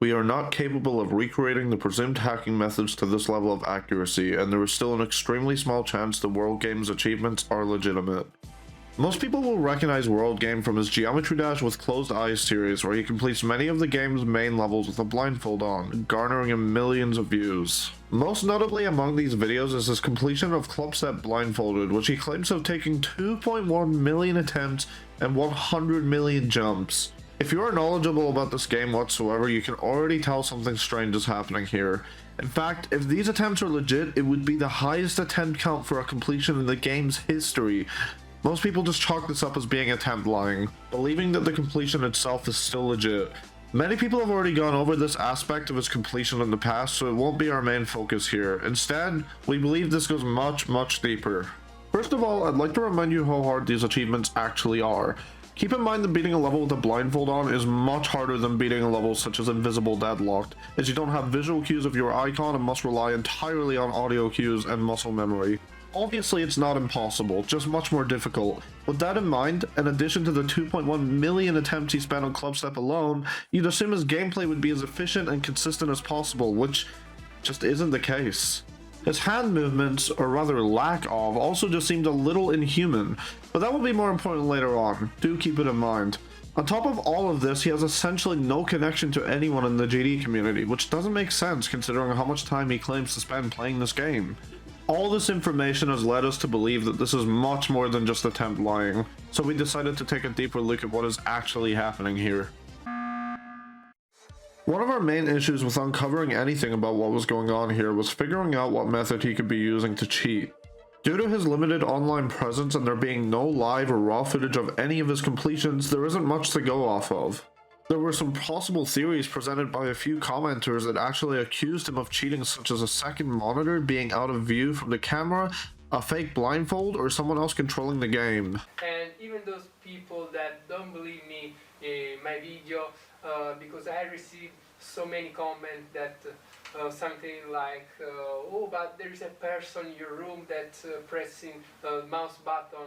We are not capable of recreating the presumed hacking methods to this level of accuracy, and there is still an extremely small chance the WorldGame's achievements are legitimate. Most people will recognize WorldGame from his Geometry Dash with Closed Eyes series, where he completes many of the game's main levels with a blindfold on, garnering him millions of views. Most notably among these videos is his completion of Clubstep Blindfolded, which he claims to have taken 2.1 million attempts and 100 million jumps. If you are knowledgeable about this game whatsoever, you can already tell something strange is happening here. In fact, if these attempts are legit, it would be the highest attempt count for a completion in the game's history. Most people just chalk this up as being attempt lying, believing that the completion itself is still legit. Many people have already gone over this aspect of his completion in the past, so it won't be our main focus here. Instead, we believe this goes much deeper. First of all, I'd like to remind you how hard these achievements actually are. Keep in mind that beating a level with a blindfold on is much harder than beating a level such as Invisible Deadlocked, as you don't have visual cues of your icon and must rely entirely on audio cues and muscle memory. Obviously it's not impossible, just much more difficult. With that in mind, in addition to the 2.1 million attempts he spent on Clubstep alone, you'd assume his gameplay would be as efficient and consistent as possible, which just isn't the case. His hand movements, or rather lack of, also just seemed a little inhuman, but that will be more important later on, do keep it in mind. On top of all of this, he has essentially no connection to anyone in the GD community, which doesn't make sense considering how much time he claims to spend playing this game. All this information has led us to believe that this is much more than just attempt lying, so we decided to take a deeper look at what is actually happening here. One of our main issues with uncovering anything about what was going on here was figuring out what method he could be using to cheat. Due to his limited online presence and there being no live or raw footage of any of his completions, there isn't much to go off of. There were some possible theories presented by a few commenters that actually accused him of cheating, such as a second monitor being out of view from the camera, a fake blindfold, or someone else controlling the game. And even those people that don't believe me in my video, because I received so many comments that something like, oh, but there is a person in your room that pressing the mouse button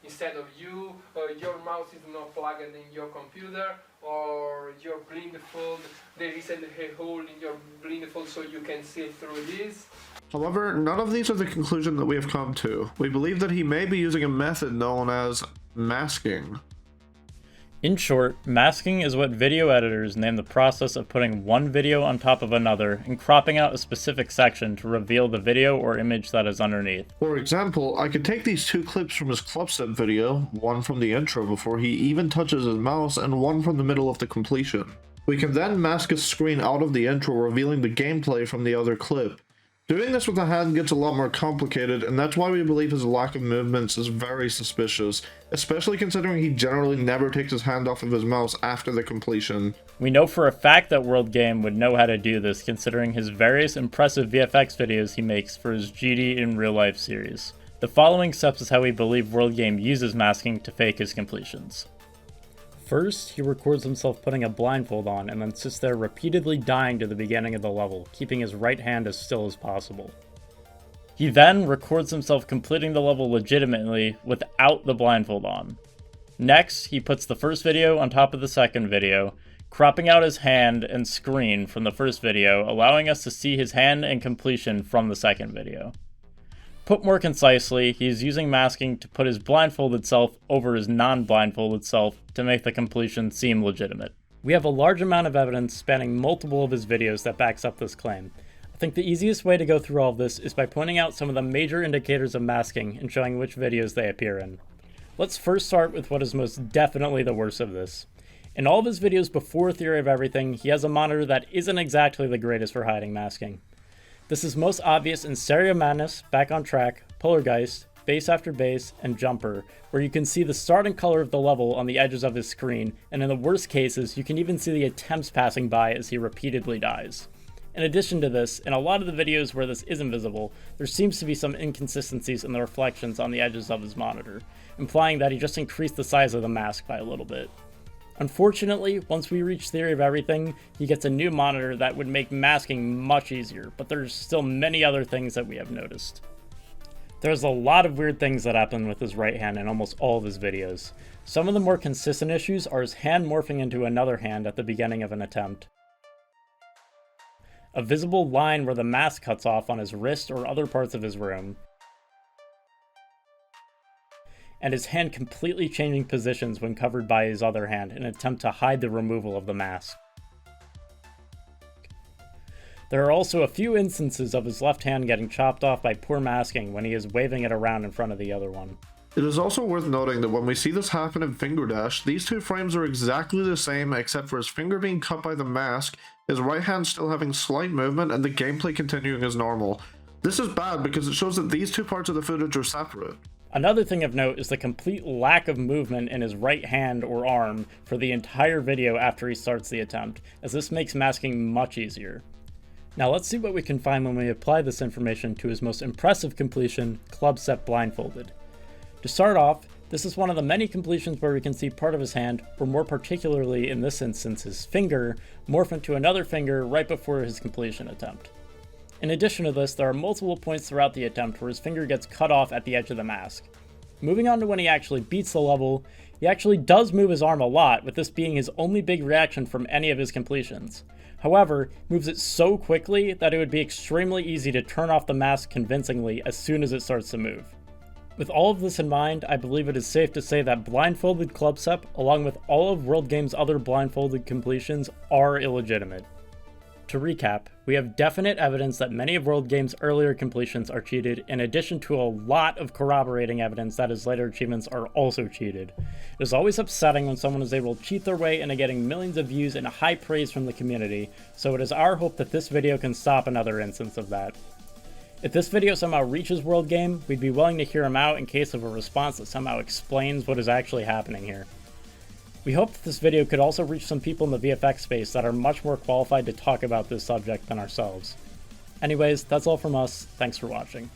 instead of you, your mouse is not plugged in your computer, or your blindfold, there is a hole in your blindfold so you can see through this. However, none of these are the conclusion that we have come to. We believe that he may be using a method known as masking. In short, masking is what video editors name the process of putting one video on top of another and cropping out a specific section to reveal the video or image that is underneath. For example, I could take these two clips from his Clubstep video, one from the intro before he even touches his mouse and one from the middle of the completion. We can then mask a screen out of the intro, revealing the gameplay from the other clip. Doing this with a hand gets a lot more complicated, and that's why we believe his lack of movements is very suspicious, especially considering he generally never takes his hand off of his mouse after the completion. We know for a fact that WorldGame would know how to do this, considering his various impressive VFX videos he makes for his GD in Real Life series. The following steps is how we believe WorldGame uses masking to fake his completions. First, he records himself putting a blindfold on and then sits there repeatedly dying to the beginning of the level, keeping his right hand as still as possible. He then records himself completing the level legitimately without the blindfold on. Next, he puts the first video on top of the second video, cropping out his hand and screen from the first video, allowing us to see his hand and completion from the second video. Put more concisely, he is using masking to put his blindfolded self over his non-blindfolded self to make the completion seem legitimate. We have a large amount of evidence spanning multiple of his videos that backs up this claim. I think the easiest way to go through all of this is by pointing out some of the major indicators of masking and showing which videos they appear in. Let's first start with what is most definitely the worst of this. In all of his videos before Theory of Everything, he has a monitor that isn't exactly the greatest for hiding masking. This is most obvious in Stereo Madness, Back on Track, Polargeist, Base After Base, and Jumper, where you can see the starting color of the level on the edges of his screen, and in the worst cases, you can even see the attempts passing by as he repeatedly dies. In addition to this, in a lot of the videos where this isn't visible, there seems to be some inconsistencies in the reflections on the edges of his monitor, implying that he just increased the size of the mask by a little bit. Unfortunately, once we reach Theory of Everything, he gets a new monitor that would make masking much easier, but there's still many other things that we have noticed. There's a lot of weird things that happen with his right hand in almost all of his videos. Some of the more consistent issues are his hand morphing into another hand at the beginning of an attempt. a visible line where the mask cuts off on his wrist or other parts of his room, and his hand completely changing positions when covered by his other hand in an attempt to hide the removal of the mask. There are also a few instances of his left hand getting chopped off by poor masking when he is waving it around in front of the other one. It is also worth noting that when we see this happen in Finger Dash, these two frames are exactly the same except for his finger being cut by the mask, his right hand still having slight movement, and the gameplay continuing as normal. This is bad because it shows that these two parts of the footage are separate. Another thing of note is the complete lack of movement in his right hand or arm for the entire video after he starts the attempt, as this makes masking much easier. Now let's see what we can find when we apply this information to his most impressive completion, Club Set Blindfolded. To start off, this is one of the many completions where we can see part of his hand, or more particularly in this instance his finger, morph into another finger right before his completion attempt. In addition to this, there are multiple points throughout the attempt where his finger gets cut off at the edge of the mask. Moving on to when he actually beats the level, he actually does move his arm a lot, with this being his only big reaction from any of his completions. However, moves it so quickly that it would be extremely easy to turn off the mask convincingly as soon as it starts to move. With all of this in mind, I believe it is safe to say that Blindfolded Club Set, along with all of WorldGame's other blindfolded completions, are illegitimate. To recap, we have definite evidence that many of WorldGame's earlier completions are cheated, in addition to a lot of corroborating evidence that his later achievements are also cheated. It is always upsetting when someone is able to cheat their way into getting millions of views and high praise from the community, so it is our hope that this video can stop another instance of that. If this video somehow reaches WorldGame, we'd be willing to hear him out in case of a response that somehow explains what is actually happening here. We hope that this video could also reach some people in the VFX space that are much more qualified to talk about this subject than ourselves. Anyways, that's all from us. Thanks for watching.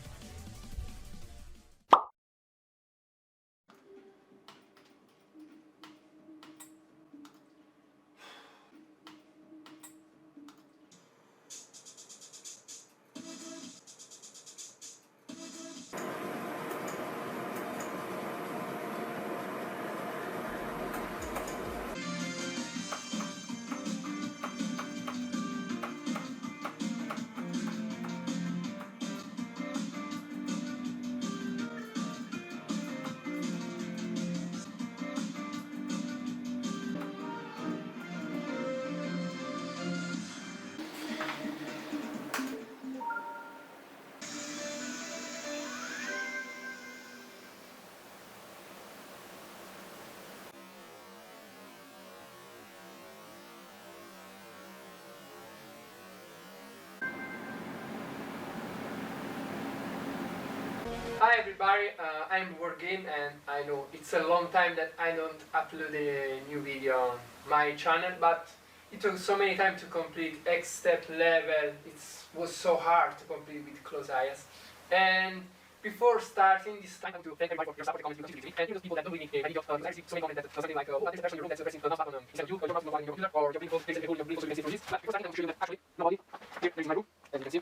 Hi everybody, I'm WorldGame and I know it's a long time that I don't upload a new video on my channel, but it took so many time to complete X step level. It was so hard to complete with close eyes. And before starting this time to thank everybody for your support, comments, and those people that don't really make video, I received so many comments that something like, oh, there's a person in your room that's pressing the mouse button instead of you, or you're not on your computer, or your Blindfold takes a whole your Blindfold so you can see through this. But before starting, I'm sure that actually nobody, here's my room, as you can see,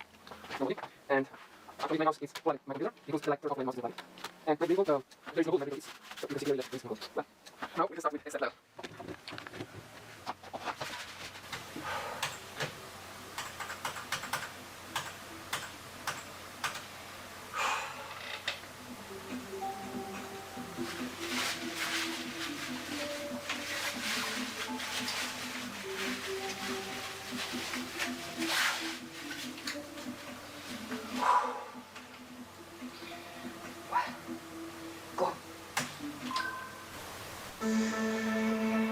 nobody, and actually my mouse is plugged in my computer, because the like turn off my mouse is body. And my Blindfold, there is no hole in my video,